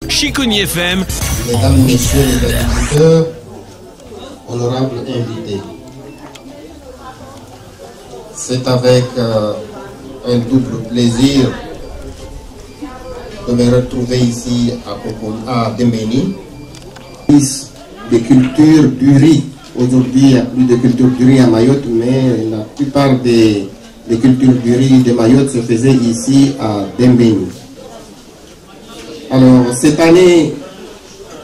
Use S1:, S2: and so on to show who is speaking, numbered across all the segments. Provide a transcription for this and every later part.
S1: Chiconi FM.
S2: Mesdames, Messieurs les auditeurs, honorables invités, c'est avec un double plaisir de me retrouver ici à Dembéni. Des cultures du riz. Aujourd'hui, il n'y a plus de culture du riz à Mayotte, mais la plupart des cultures du riz de Mayotte se faisaient ici à Dembéni. Alors, cette année,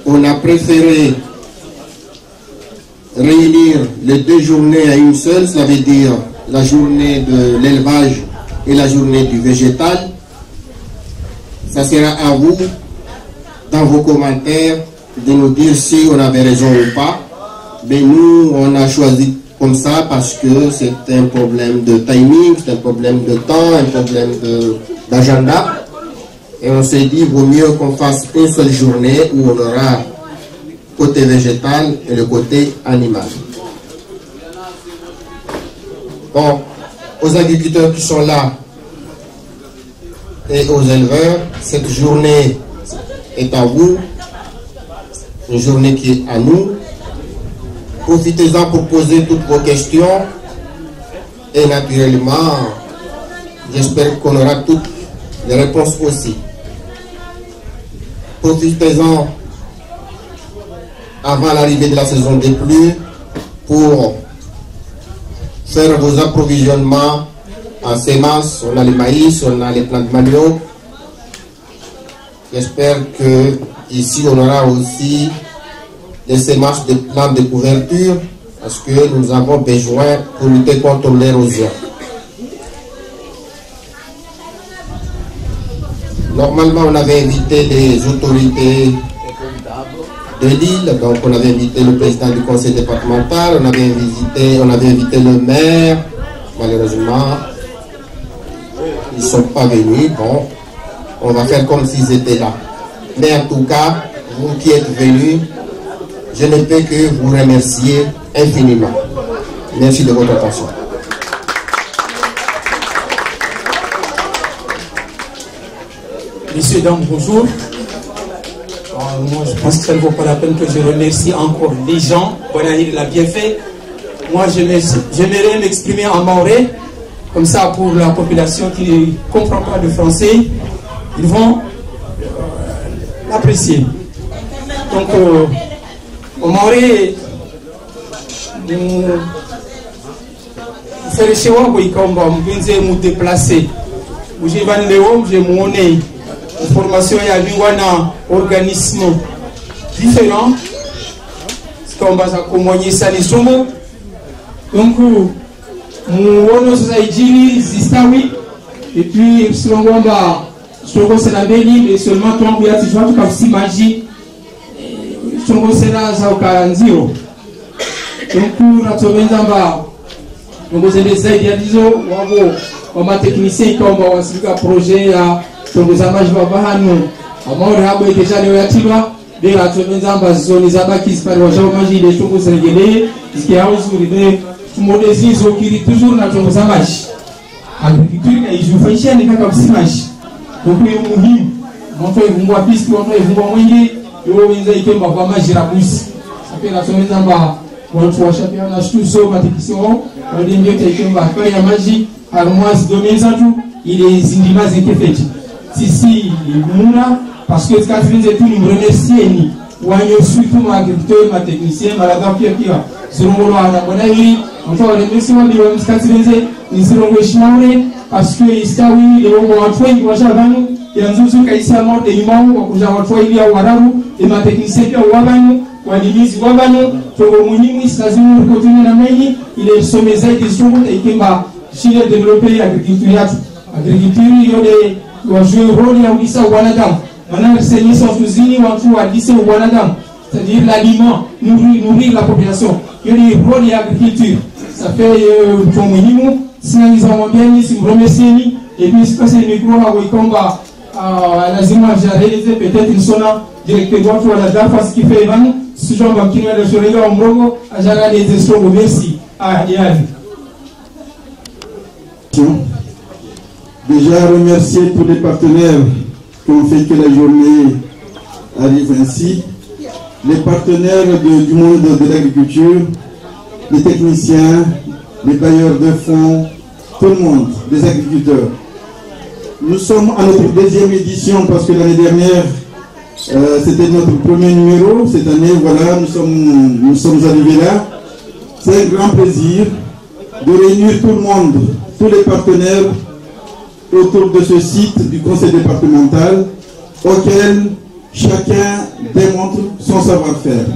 S2: on a préféré réunir les deux journées à une seule, cela veut dire la journée de l'élevage et la journée du végétal. Ça sera à vous, dans vos commentaires, de nous dire si on avait raison ou pas. Mais nous, on a choisi comme ça parce que c'est un problème de timing, c'est un problème de temps, un problème d'agenda. Et on s'est dit, vaut mieux qu'on fasse une seule journée où on aura le côté végétal et le côté animal. Bon, aux agriculteurs qui sont là et aux éleveurs, cette journée est à vous, une journée qui est à nous. Profitez-en pour poser toutes vos questions et naturellement, j'espère qu'on aura toutes les réponses aussi. Profitez-en avant l'arrivée de la saison des pluies pour faire vos approvisionnements en semences. On a le maïs, on a les plantes de manioc. J'espère que ici on aura aussi des semences de plantes de couverture parce que nous avons besoin pour lutter contre l'érosion. Normalement, on avait invité les autorités de l'île, donc on avait invité le président du conseil départemental, on avait invité le maire. Malheureusement, ils ne sont pas venus. Bon, on va faire comme s'ils étaient là. Mais en tout cas, vous qui êtes venus, je ne peux que vous remercier infiniment. Merci de votre attention.
S3: Messieurs, dames, bonjour. Moi, je pense que ça ne vaut pas la peine que je remercie encore les gens. Bonahir l'a bien fait. Moi, j'aimerais m'exprimer en maoré, comme ça pour la population qui ne comprend pas le français, ils vont l'apprécier. Donc, au maoré, nous faisons chez moi, nous déplacer. J'ai van Léon, j'ai mon formation il y a un organisme différent parce qu'on va s'accompagner ça les sommes donc nous on a dit zistawi et puis selon moi c'est la belle et seulement toi il y a toujours comme si magie selon c'est là ça au 40 donc pour atteindre là donc vous avez des idées disons on a technicien comme on a un projet à donc ça marche pas nous on a déjà les activités de la zone zone zabaki par aujourd'hui manger des choses se régler ce qui a aujourd'hui des modèles qui toujours na zone ça marche agriculture et je fais chier les comme si marche donc il muhimu on fait une boîte piste on fait une boîte wengi yo wenza ikemba kwa maji la bus ça fait la zone zamba on soit champion na tout ça mathématicien on dit mieux que ikemba kwa ya maji armoise domaine ça tout il est zindima zikefeti sisi muna parce que quand vous êtes tous nous remercier ni wanyo surtout ma agriculteur ma technicien malaga pia pia zurongolo ana bonali on va remercier moi de quand vous êtes ni zurongolo shinaure parce que istawi le wongo watu wengi washavanu yanzuzu kaisa mode imao wa kuja watu ili au warabu et ma technicien pia wabanu wadimizi wabanu togo muhimu lazima continuer na mengi ile sommet zaidi zungu ikimba chile développer agriculture yode doit jouer un rôle à Oudissa au Wanadam. Maintenant, enseigner son cuisine ou à Oudissa au Wanadam. C'est-à-dire l'aliment, nourrir la population. Il y a des rôles à l'agriculture. Ça fait ton minimum. Sinon, ils ont bien mis, si vous remerciez, et puis, si c'est le micro à Wikomba, à la Zima, j'ai réalisé peut-être une sona directement pour la DAF, ce qui fait Evan, si j'en vais continuer le journée en Brogo, à Jara les esprits, merci. Ah, Yann.
S4: Déjà remercier tous les partenaires qui ont fait que la journée
S1: arrive ainsi. Les partenaires du monde de l'agriculture, les techniciens, les bailleurs de fonds, tout le monde, les agriculteurs. Nous sommes à notre deuxième édition parce que l'année dernière, c'était notre premier numéro. Cette année, voilà, nous sommes arrivés là. C'est un grand plaisir de réunir tout le monde, tous les partenaires autour de ce site du conseil départemental auquel chacun démontre son savoir-faire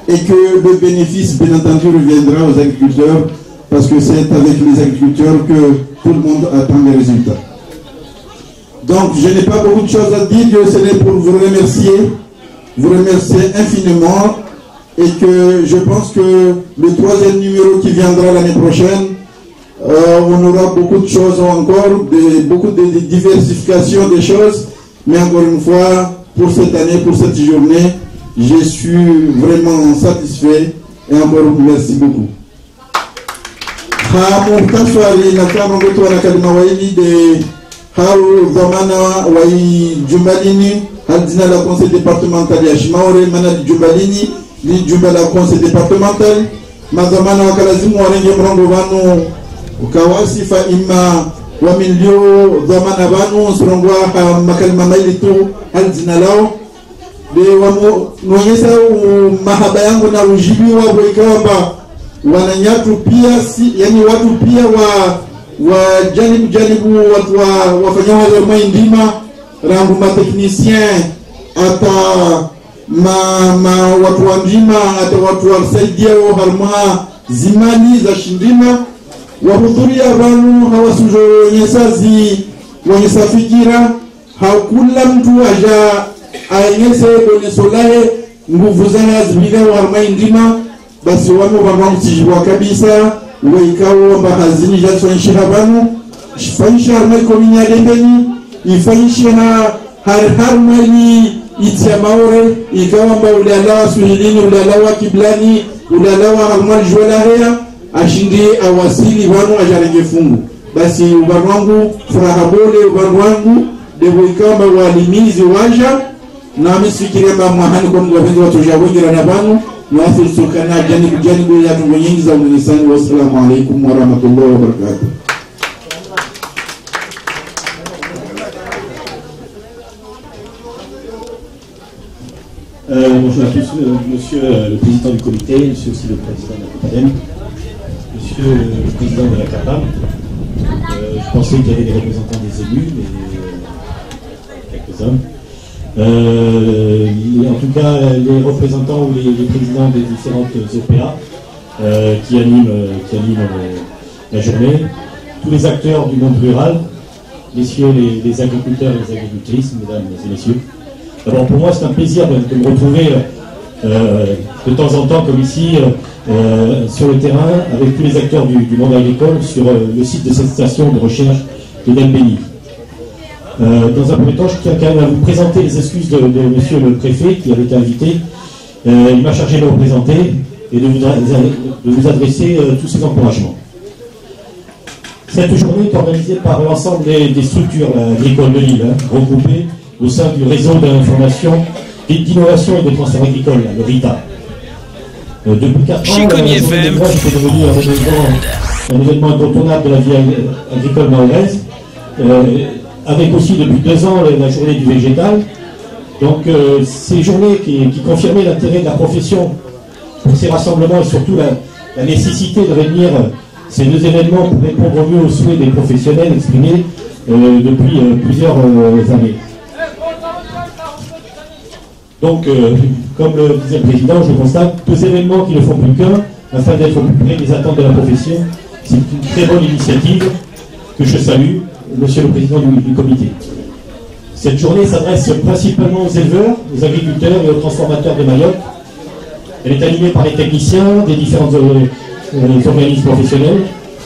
S1: et que le bénéfice, bien entendu, reviendra aux agriculteurs parce que c'est avec les agriculteurs que tout le monde attend les résultats. Donc, je n'ai pas beaucoup de choses à dire, ce n'est pour vous remercier infiniment et que je pense que le troisième numéro qui viendra l'année prochaine, on aura beaucoup de choses encore, beaucoup de diversification des choses, mais encore une fois, pour cette année, pour cette journée, je suis vraiment satisfait et encore merci beaucoup. Dhamana wai Jumbalini, Haldina la conseil départemental Yashimaore, Manadi Jumbalini, li Jumbala conseil départemental, Madhamana wakalazimu warenge mrongo vanu, ukawasi fa ima wamilio dhamana vanu, surongwa makalima mailitu, Haldina lao, de wamu, nuonyesa mahaba yangu na ujibi wa wikawamba, wananyatu pia, yani watu pia wa janibu watu wafanya wale ndima rangu mateknisien ata watu wa ndima ata watu wasaidia harma zimani za shindima wahudhuria wanu hawasujonyeshazi wanyesa fikira hakula mtu aja aengese kwenye solahe nguvu zana zibile harma ndima basi wanu wamamsijibwa kabisa wikawo mbahazini jasonyesha banu ifanyisha harmai kominya dembeni ifanyisha harmai itia maore ikawa mba ulalawa suhilini ulalawa kiblani ulalawa harmai jwela hea ashindi awasili wanu ajarenge fungu basi ubanu wangu furaha bole ubanu wangu debu ikawa mba walimizi waja na misifikiria mba mwahani kwa mungu wapenzi watojawengira na banu نواصل سكنا جانب ياتو وينجز ونسان والسلام عليكم ورحمة الله وبركاته.
S4: Bonjour à tous, monsieur le président du comité, monsieur aussi le président de la COPADEM, monsieur le président de la CAPAM. Je pensais qu'il y avait des représentants des élus, mais quelques-uns. En tout cas, les représentants ou les présidents des différentes OPA qui animent la journée, tous les acteurs du monde rural, messieurs les agriculteurs et les agricultrices, mesdames et messieurs. D'abord, pour moi, c'est un plaisir de me retrouver de temps en temps, comme ici, sur le terrain, avec tous les acteurs du monde agricole, sur le site de cette station de recherche de Delbeni. Dans un premier temps, je tiens quand même à vous présenter les excuses de monsieur le préfet qui avait été invité. Il m'a chargé de le représenter et de vous adresser tous ses encouragements. Cette journée est organisée par l'ensemble des structures agricoles de l'île, regroupées au sein du réseau d'information, d'innovation et de transfert agricole, le RITA. Depuis 4 ans, la journée des Vosges est devenue un événement incontournable de la vie agricole mahoraise. Avec aussi depuis 2 ans la journée du végétal. Donc ces journées qui confirmaient l'intérêt de la profession pour ces rassemblements et surtout la nécessité de réunir ces 2 événements pour répondre au mieux aux souhaits des professionnels exprimés depuis plusieurs années. Donc, comme le disait le président, je constate 2 événements qui ne font plus qu'un afin d'être au plus près des attentes de la profession. C'est une très bonne initiative que je salue, monsieur le président du comité. Cette journée s'adresse principalement aux éleveurs, aux agriculteurs et aux transformateurs de Mayotte. Elle est animée par les techniciens des différents organismes professionnels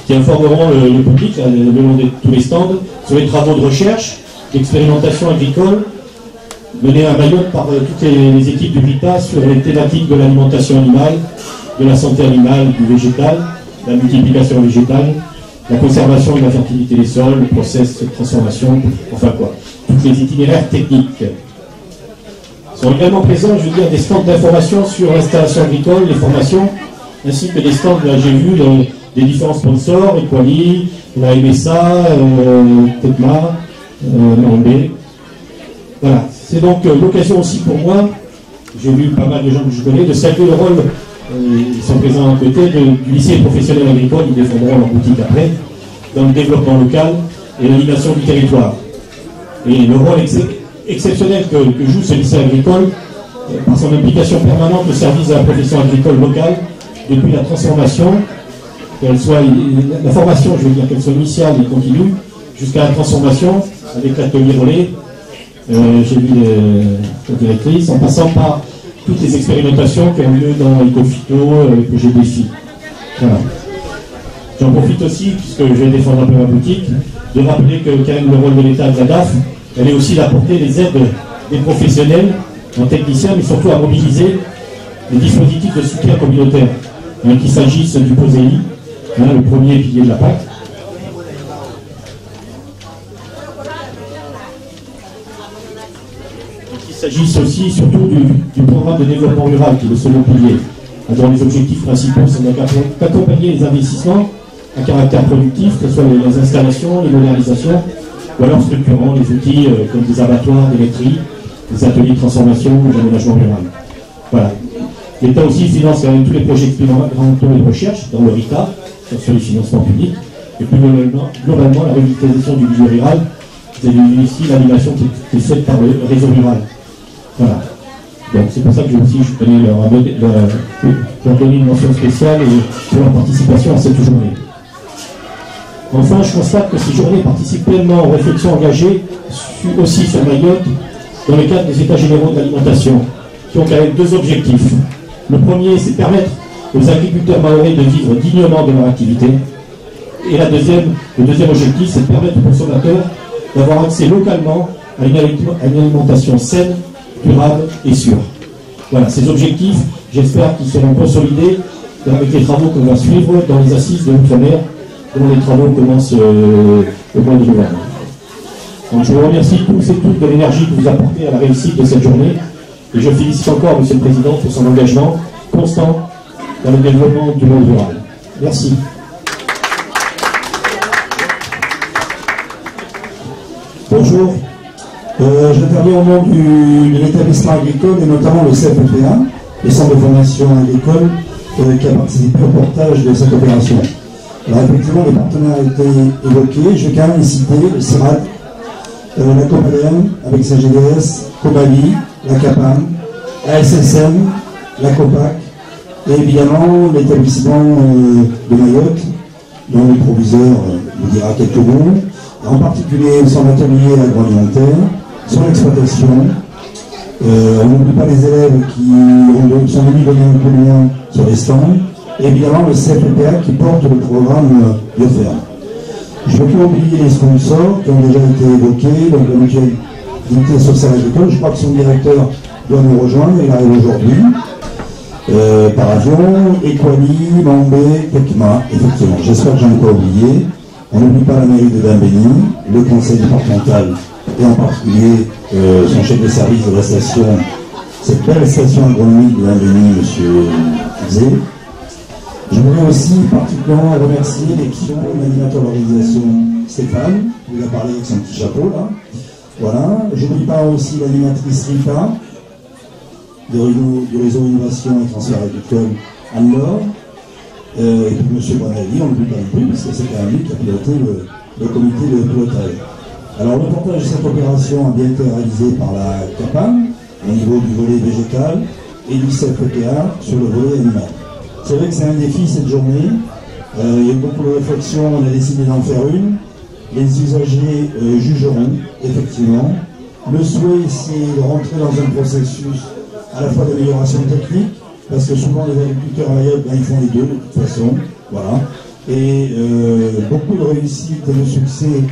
S4: qui informeront le public le long de tous les stands sur les travaux de recherche, d'expérimentation agricole menés à Mayotte par toutes les équipes du RITA sur les thématiques de l'alimentation animale, de la santé animale, du végétal, la multiplication végétale, la conservation et la fertilité des sols, le process de transformation, enfin quoi, toutes les itinéraires techniques. Sont également présents, je veux dire, des stands d'information sur l'installation agricole, les formations, ainsi que des stands, là j'ai vu, des différents sponsors, Equali, la MSA, Tetma, Mambé. Voilà, c'est donc l'occasion aussi pour moi, j'ai vu pas mal de gens que je connais, de saluer le rôle, ils sont présents à côté, du lycée professionnel agricole, ils défendront leur boutique après, dans le développement local et l'animation du territoire. Et le rôle exceptionnel que joue ce lycée agricole, par son implication permanente au service de la profession agricole locale, depuis la transformation, qu'elle soit la formation, je veux dire, qu'elle soit initiale et continue, jusqu'à la transformation, avec l'atelier relais, j'ai vu la directrice, en passant par toutes les expérimentations qui ont lieu dans Ecofito, que défi. Voilà. J'en profite aussi, puisque je vais défendre un peu ma boutique, de rappeler que quand même le rôle de l'État de la DAF, elle est aussi d'apporter les aides des professionnels, en techniciens, mais surtout à mobiliser les dispositifs de soutien communautaire, qu'il s'agisse du POSEI, le premier pilier de la PAC, qu'il s'agisse aussi surtout du programme de développement rural, qui est le second pilier, dont les objectifs principaux sont d'accompagner les investissements à caractère productif, que ce soit les installations, les modernisations, ou alors structurant les outils comme des abattoirs, des laiteries, des ateliers de transformation ou d'aménagement rural. Voilà. L'État aussi finance quand même tous les projets expérimentaux et de recherche dans le RITA, sur les financements publics, et plus globalement la revitalisation du milieu rural, c'est ici l'animation qui est faite par le réseau rural. Voilà. Donc c'est pour ça que je tenais leur donner une mention spéciale pour leur participation à cette journée. Enfin, je constate que ces journées participent pleinement aux réflexions engagées aussi sur Mayotte dans le cadre des États généraux de l'alimentation, qui ont quand même deux objectifs. Le premier, c'est permettre aux agriculteurs mahorais de vivre dignement de leur activité. Et le deuxième objectif, c'est de permettre aux consommateurs d'avoir accès localement à une alimentation saine, durable et sûre. Voilà, ces objectifs, j'espère qu'ils seront consolidés avec les travaux qu'on va suivre dans les assises de l'outre-mer, dont les travaux commencent au mois de novembre. Donc je vous remercie tous et toutes de l'énergie que vous apportez à la réussite de cette journée, et je félicite encore M. le Président pour son engagement constant dans le développement du monde rural. Merci.
S5: Bonjour. J'interviens au nom de l'établissement agricole et notamment le CFPA, le Centre de formation agricole, qui a participé au portage de cette opération. Alors effectivement, les partenaires ont été évoqués. Je vais quand même citer le CIRAD, la COPADEM avec sa GDS, Cobali, la CAPAM, la SSM, la COPAC, et évidemment l'établissement de Mayotte, dont le proviseur vous dira quelques mots, en particulier son atelier agroalimentaire, son exploitation. On n'oublie pas les élèves qui sont venus donner un coup de main sur les stands, et évidemment le CFPA qui porte le programme Bioferme. Je ne veux pas oublier les sponsors qui ont déjà été évoqués, donc la mutualité sociale agricole. Je crois que son directeur doit nous rejoindre, il arrive aujourd'hui. Par avion, Equali, Mambé, Tekma, effectivement. J'espère que j'en ai pas oublié. On n'oublie pas la mairie de Dambéni, le conseil départemental et en particulier son chef de service de la station, cette belle station agronomique de Dambéni, M. Zé. Je voudrais aussi particulièrement remercier l'équipe, l'animateur de l'organisation Stéphane, qui nous a parlé avec son petit chapeau là. Voilà. Je n'oublie pas aussi l'animatrice Rita, du réseau Innovation et Transfert Agricole Anne-Laure, et puis M. Bonaldi, on ne l'oublie pas non plus, parce que c'est quand même lui qui a piloté le comité de pilotage. Alors le portage de cette opération a bien été réalisé par la CAPAM, au niveau du volet végétal, et du CFPA sur le volet animal. C'est vrai que c'est un défi cette journée. Il y a eu beaucoup de réflexions, on a décidé d'en faire une. Les usagers jugeront, effectivement. Le souhait, c'est de rentrer dans un processus à la fois d'amélioration technique, parce que souvent les agriculteurs à Mayotte, ils font les deux de toute façon. Voilà. Et beaucoup de réussite et de succès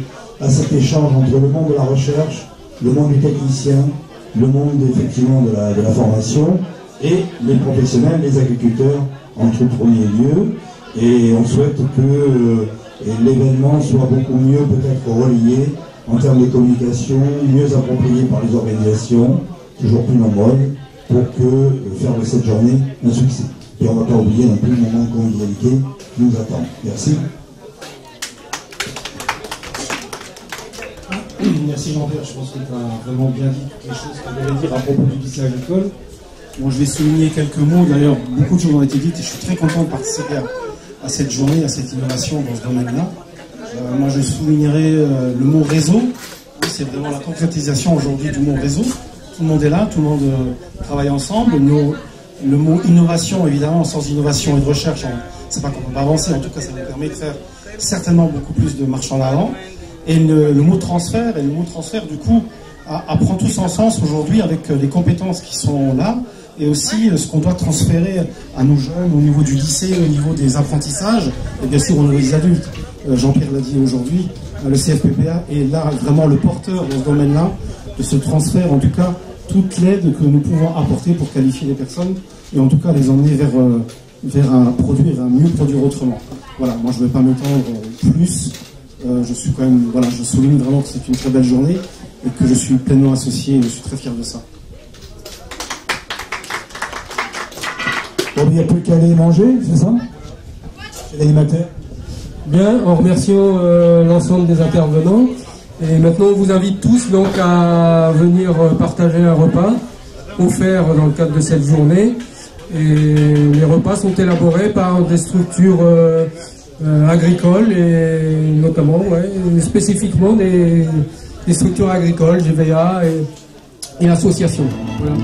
S5: à cet échange entre le monde de la recherche, le monde des techniciens, le monde effectivement de la formation et les professionnels, les agriculteurs en tout premier lieu, et on souhaite que l'événement soit beaucoup mieux peut-être relayé en termes de communication, mieux approprié par les organisations toujours plus nombreuses pour faire de cette journée un succès. Et on ne va pas oublier non plus le moment de convivialité qui nous attend. Merci.
S6: Merci Jean-Pierre, je pense que tu as vraiment bien dit toutes les choses qu'on devait dire à propos du lycée agricole. Bon, je vais souligner quelques mots, d'ailleurs beaucoup de choses ont été dites et je suis très content de participer à cette journée, à cette innovation dans ce domaine-là. Moi je soulignerai le mot réseau, c'est vraiment la concrétisation aujourd'hui du mot réseau. Tout le monde est là, tout le monde travaille ensemble. Le mot innovation, évidemment, sans innovation et de recherche, c'est pas qu'on peut pas avancer, en tout cas ça nous permet de faire certainement beaucoup plus de marche en avant. Et le mot transfert, du coup, prend tout son sens aujourd'hui avec les compétences qui sont là et aussi ce qu'on doit transférer à nos jeunes au niveau du lycée, au niveau des apprentissages et bien sûr au niveau des adultes. Jean-Pierre l'a dit aujourd'hui, le CFPPA est là vraiment le porteur dans ce domaine-là de ce transfert, en tout cas toute l'aide que nous pouvons apporter pour qualifier les personnes et en tout cas les emmener vers un mieux produire autrement. Voilà, moi je ne vais pas m'étendre plus. Je suis quand même, voilà, je souligne vraiment que c'est une très belle journée et que je suis pleinement associé et je suis très fier de ça.
S5: Bon, il n'y a plus qu'à aller manger, c'est ça? C'est l'animateur.
S7: Bien, en remerciant l'ensemble des intervenants. Et maintenant, on vous invite tous donc à venir partager un repas offert dans le cadre de cette journée. Et les repas sont élaborés par des structures agricoles et notamment, spécifiquement des structures agricoles, GVA et associations. Voilà.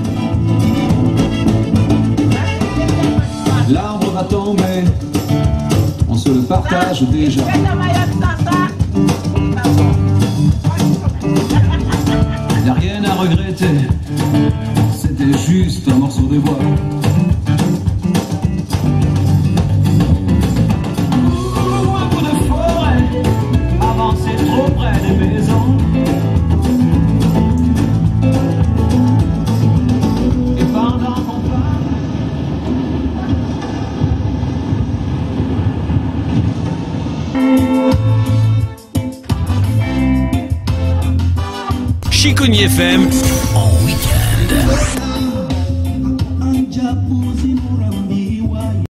S8: L'arbre va tomber, on se le partage déjà. Y'a rien à regretter, c'était juste un morceau de bois. Un bout de forêt, avancer trop près des maisons. Et pendant qu'on parle,
S9: Chicouni FM en week-end.